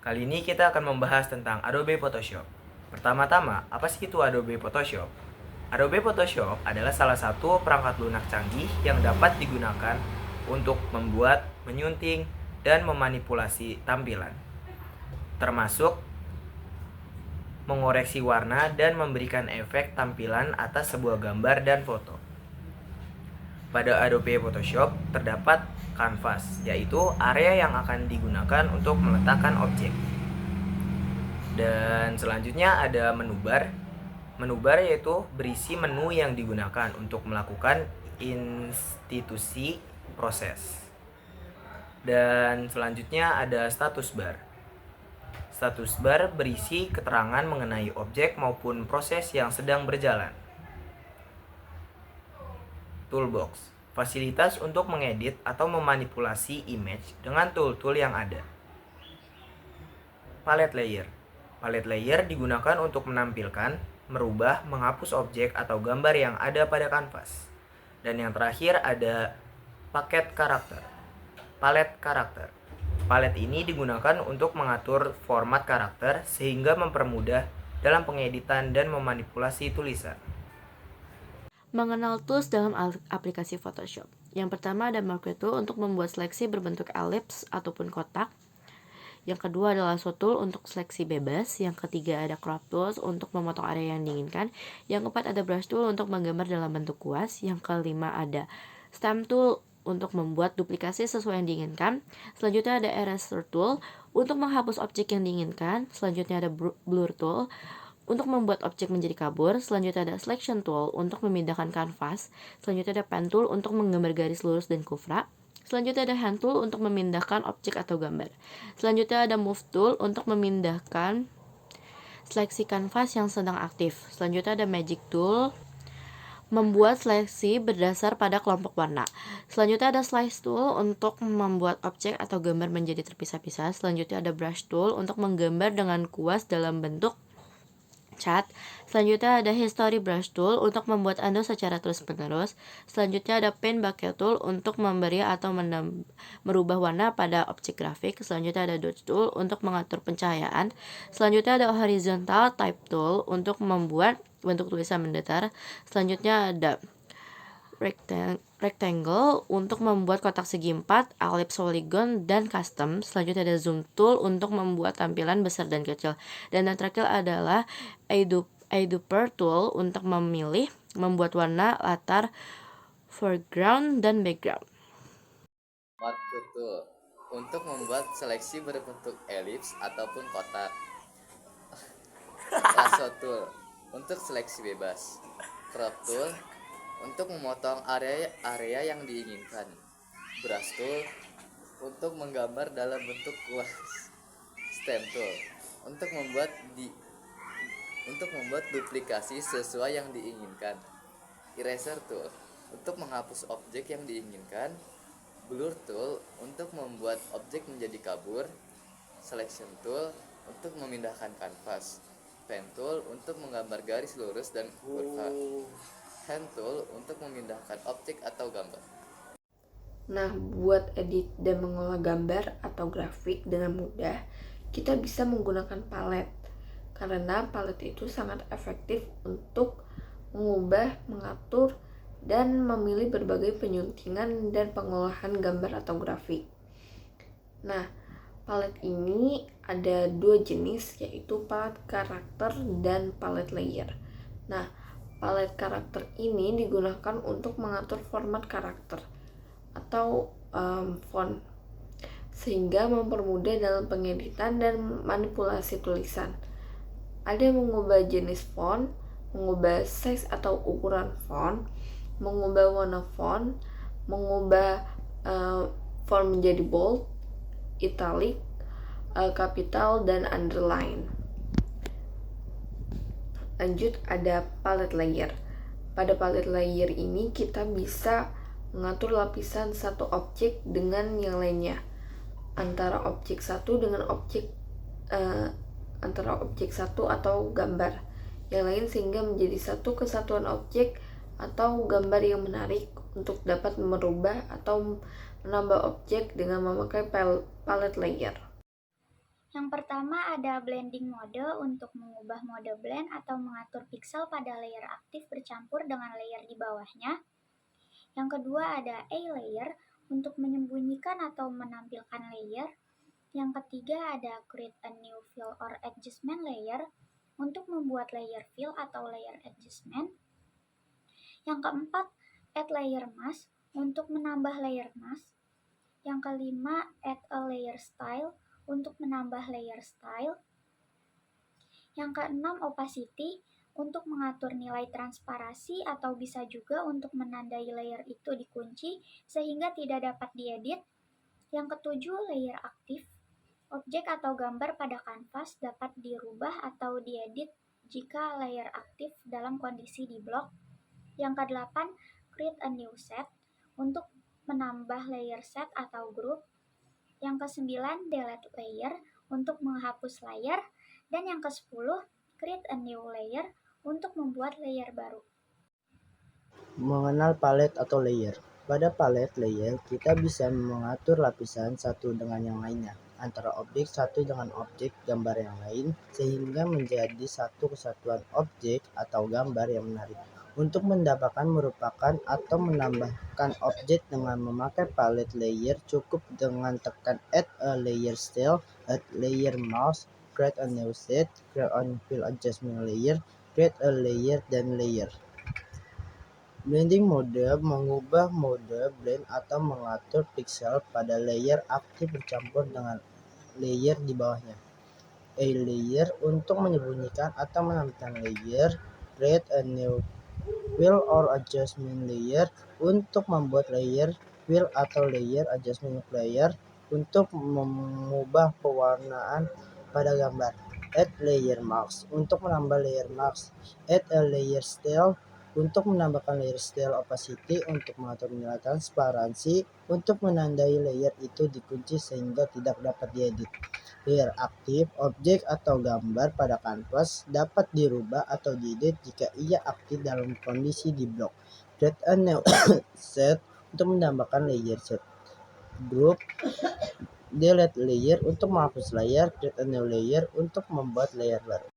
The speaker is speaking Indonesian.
Kali ini kita akan membahas tentang Adobe Photoshop. Pertama-tama, apa sih itu Adobe Photoshop? Adobe Photoshop adalah salah satu perangkat lunak canggih yang dapat digunakan untuk membuat, menyunting, dan memanipulasi tampilan, termasuk mengoreksi warna dan memberikan efek tampilan atas sebuah gambar dan foto. Pada Adobe Photoshop terdapat kanvas, yaitu area yang akan digunakan untuk meletakkan objek. Dan selanjutnya ada menu bar. Menu bar yaitu berisi menu yang digunakan untuk melakukan institusi proses. Dan selanjutnya ada status bar. Status bar berisi keterangan mengenai objek maupun proses yang sedang berjalan. Toolbox, fasilitas untuk mengedit atau memanipulasi image dengan tool-tool yang ada. Palette layer. Palette layer digunakan untuk menampilkan, merubah, menghapus objek atau gambar yang ada pada kanvas. Dan yang terakhir ada paket karakter. Palette karakter. Palette ini digunakan untuk mengatur format karakter sehingga mempermudah dalam pengeditan dan memanipulasi tulisan. Mengenal tools dalam aplikasi Photoshop. Yang pertama ada Marquee Tool untuk membuat seleksi berbentuk elips ataupun kotak. Yang kedua adalah Lasso Tool untuk seleksi bebas. Yang ketiga ada Crop Tools untuk memotong area yang diinginkan. Yang keempat ada Brush Tool untuk menggambar dalam bentuk kuas. Yang kelima ada Stamp Tool untuk membuat duplikasi sesuai yang diinginkan. Selanjutnya ada Eraser Tool untuk menghapus objek yang diinginkan. Selanjutnya ada Blur Tool untuk membuat objek menjadi kabur. Selanjutnya ada Selection Tool untuk memindahkan kanvas. Selanjutnya ada Pen Tool untuk menggambar garis lurus dan kufra. Selanjutnya ada Hand Tool untuk memindahkan objek atau gambar. Selanjutnya ada Move Tool untuk memindahkan seleksi kanvas yang sedang aktif. Selanjutnya ada Magic Tool membuat seleksi berdasar pada kelompok warna. Selanjutnya ada Slice Tool untuk membuat objek atau gambar menjadi terpisah-pisah. Selanjutnya ada Brush Tool untuk menggambar dengan kuas dalam bentuk cat. Selanjutnya ada History Brush Tool untuk membuat undo secara terus-menerus. Selanjutnya ada Paint Bucket Tool untuk memberi atau merubah warna pada objek grafik. Selanjutnya ada Dodge Tool untuk mengatur pencahayaan. Selanjutnya ada Horizontal Type Tool untuk membuat bentuk tulisan mendatar. Selanjutnya ada Rectangle untuk membuat kotak segi 4, Ellipse, Polygon, dan Custom. Selanjutnya ada Zoom Tool untuk membuat tampilan besar dan kecil. Dan yang terakhir adalah Eyedropper Tool untuk membuat warna latar, foreground, dan background. Marquee Tool untuk membuat seleksi berbentuk elips ataupun kotak. Lasso Tool untuk seleksi bebas. Crop Tool untuk memotong area yang diinginkan. Brush Tool untuk menggambar dalam bentuk kuas. Stamp Tool untuk membuat duplikasi sesuai yang diinginkan. Eraser Tool untuk menghapus objek yang diinginkan. Blur Tool untuk membuat objek menjadi kabur. Selection Tool untuk memindahkan kanvas. Pen Tool untuk menggambar garis lurus dan kurva. Hand Tool untuk memindahkan objek atau gambar. Nah, buat edit dan mengolah gambar atau grafik dengan mudah, kita bisa menggunakan palet. Karena palet itu sangat efektif untuk mengubah, mengatur, dan memilih berbagai penyuntingan dan pengolahan gambar atau grafik. Nah, palet ini ada dua jenis, yaitu palet karakter dan palet layer. Nah, palet karakter ini digunakan untuk mengatur format karakter atau font, sehingga mempermudah dalam pengeditan dan manipulasi tulisan. Ada mengubah jenis font, mengubah size atau ukuran font, mengubah warna font, mengubah font menjadi bold, italic, capital, dan underline. Lanjut ada palette layer. Pada palette layer ini kita bisa mengatur lapisan satu objek dengan yang lainnya, antara objek satu dengan antara objek satu atau gambar yang lain, sehingga menjadi satu kesatuan objek atau gambar yang menarik untuk dapat merubah atau menambah objek dengan memakai palette layer. Yang pertama ada blending mode untuk mengubah mode blend atau mengatur pixel pada layer aktif bercampur dengan layer di bawahnya. Yang kedua ada A layer untuk menyembunyikan atau menampilkan layer. Yang ketiga ada create a new fill or adjustment layer untuk membuat layer fill atau layer adjustment. Yang keempat, add layer mask untuk menambah layer mask. Yang kelima, add a layer style untuk menambah layer style. Yang keenam, opacity untuk mengatur nilai transparasi atau bisa juga untuk menandai layer itu dikunci sehingga tidak dapat diedit. Yang ketujuh, layer aktif. Objek atau gambar pada kanvas dapat dirubah atau diedit jika layer aktif dalam kondisi di blok. Yang kedelapan, create a new set untuk menambah layer set atau group. Yang kesembilan, delete layer untuk menghapus layer. Dan yang kesepuluh, create a new layer untuk membuat layer baru. Mengenal palet atau layer. Pada palet layer, kita bisa mengatur lapisan satu dengan yang lainnya, antara objek satu dengan objek gambar yang lain, sehingga menjadi satu kesatuan objek atau gambar yang menarik. Untuk mendapatkan, merupakan, atau menambahkan objek dengan memakai palet layer, cukup dengan tekan Add a Layer Style, Add Layer Mask, Create a New Set, Create a Fill Adjustment Layer, Create a Layer, dan Layer. Blending mode mengubah mode blend atau mengatur pixel pada layer aktif bercampur dengan layer di bawahnya. A layer untuk menyembunyikan atau menampilkan layer. Create a new fill or adjustment layer untuk membuat layer fill atau layer adjustment layer untuk mengubah pewarnaan pada gambar. Add layer mask untuk menambah layer mask. Add a layer style untuk menambahkan layer style. Opacity untuk mengatur nilai transparansi untuk menandai layer itu dikunci sehingga tidak dapat diedit. Layer aktif, objek atau gambar pada kanvas dapat dirubah atau diedit jika ia aktif dalam kondisi di blok. Create a new set untuk menambahkan layer set. Group, delete layer untuk menghapus layer. Create a new layer untuk membuat layer baru.